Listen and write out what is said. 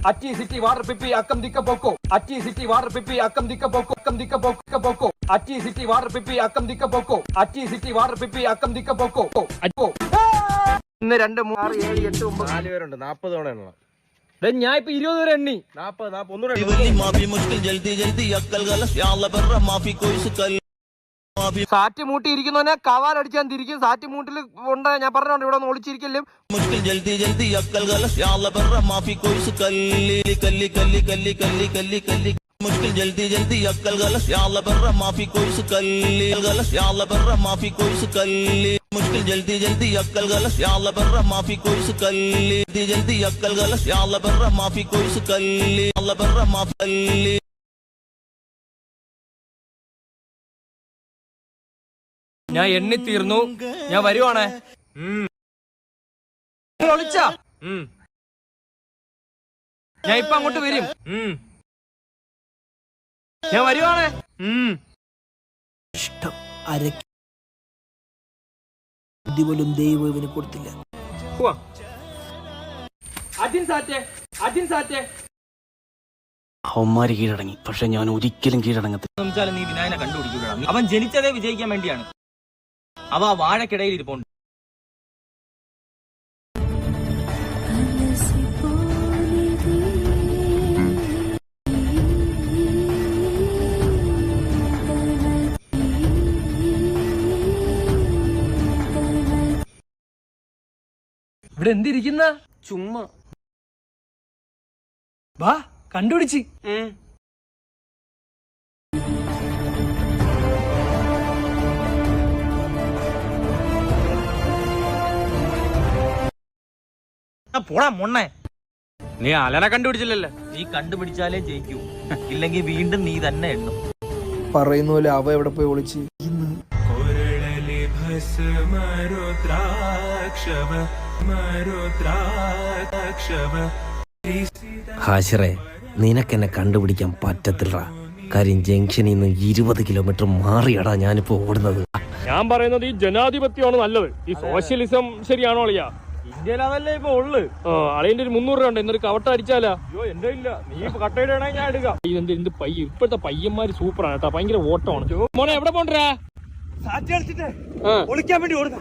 Achi city water pipi akam dikka boko. Achi city water pipi akam dikka boko. Akam dikka boko. Achi city water pipi akam dikka boko. Achi city water pipi akam dikka boko. Acho. ഇന്ന് 2 3 6 7 8 9 4 പേരുണ്ട് 40 തവണ എണ്ണണം. ഞാൻ ഇപ്പൊ 20 വരെ എണ്ണി 40 ഒന്നുകൂടെ സാറ്റ് മൂട്ടി ഇരിക്കുന്നവനെ കവാലടിച്ചാൻ തിരിക്കും. സാറ്റ് മൂട്ടിൽ ഉണ്ട് ഞാൻ പറഞ്ഞോണ്ട് ഇവിടെ ഒന്ന് ഒളിച്ചിരിക്കലും मुश्किल जल्दी जल्दी अक्कल गलस या अल्लाह बर्रा माफी कोई सकल्ली गलस या अल्लाह बर्रा माफी कोई सकल्ली मुश्किल जल्दी जल्दी अक्कल गलस या अल्लाह बर्रा माफी कोई सकल्ली जल्दी अक्कल गलस या अल्लाह बर्रा माफी कोई सकल्ली अल्लाह बर्रा माफी ഞാൻ എണ്ണി തീർന്നു. ഞാൻ വരുവാണേ. ഒളിച്ചാ ഞാൻ ഇപ്പൊ അങ്ങോട്ട് വരും. ഞാൻ വരുവാണേ. ഇഷ്ടം അരക്കിലും ദൈവം ഇവന് കൊടുത്തില്ല. അവന്മാര് കീഴടങ്ങി, പക്ഷെ ഞാൻ ഒരിക്കലും കീഴടങ്ങത്തില്ല. നീ വിനായനെ കണ്ടുപിടിക്കുക. അവൻ ജനിച്ചതേ വിജയിക്കാൻ വേണ്ടിയാണ്. അവ വാഴക്കിടയിൽ ഇരിപ്പുണ്ട്. ഇവിടെ എന്തിരിക്കുന്ന ചുമ്മാ വാ കണ്ടുപിടിച്ച്. പോടാ മൊണ്ണേ. നീ അലനെ കണ്ടുപിടിച്ചില്ലല്ലേ? നീ കണ്ടുപിടിച്ചാലേ ജയിക്കൂ, ഇല്ലെങ്കിൽ വീണ്ടും നീ തന്നെ എണ്ണും. പറയുന്ന പോലെ അവ എവിടെ പോയി ഒളിച്ച് ഹാഷിറേ, നിനക്കെന്നെ കണ്ടുപിടിക്കാൻ പറ്റത്തില്ല. കാര്യം ജംഗ്ഷനിൽ നിന്ന് 20 കിലോമീറ്റർ മാറിയടാ ഞാനിപ്പോ ഓടുന്നത്. ഞാൻ പറയുന്നത് ഈ ജനാധിപത്യമാണ് നല്ലത്. ഈ സോഷ്യലിസം ശരിയാണോ അളിയാ? ഇന്ത്യയിൽ അതല്ലേ ഇപ്പൊ ഉള്ളു. അളിയന്റെ ഒരു 300 രൂപ ഉണ്ട്. എന്നൊരു കവട്ട അടിച്ചാലാ? അയ്യോ എന്റെ ഇല്ല, നീ കട്ടയിടാണെങ്കിൽ ഞാൻ എടുക്കാം. ഇതെന്ത് പയ്യ, ഇപ്പോഴത്തെ പയ്യന്മാര് സൂപ്പറാണ് കേട്ടോ, ഭയങ്കര ഓട്ടമാണ്. മോനെ എവിടെ പോണ്ടാ? സാറ്റ് കളിച്ചിട്ട് ഒളിക്കാൻ വേണ്ടി ഓടുക.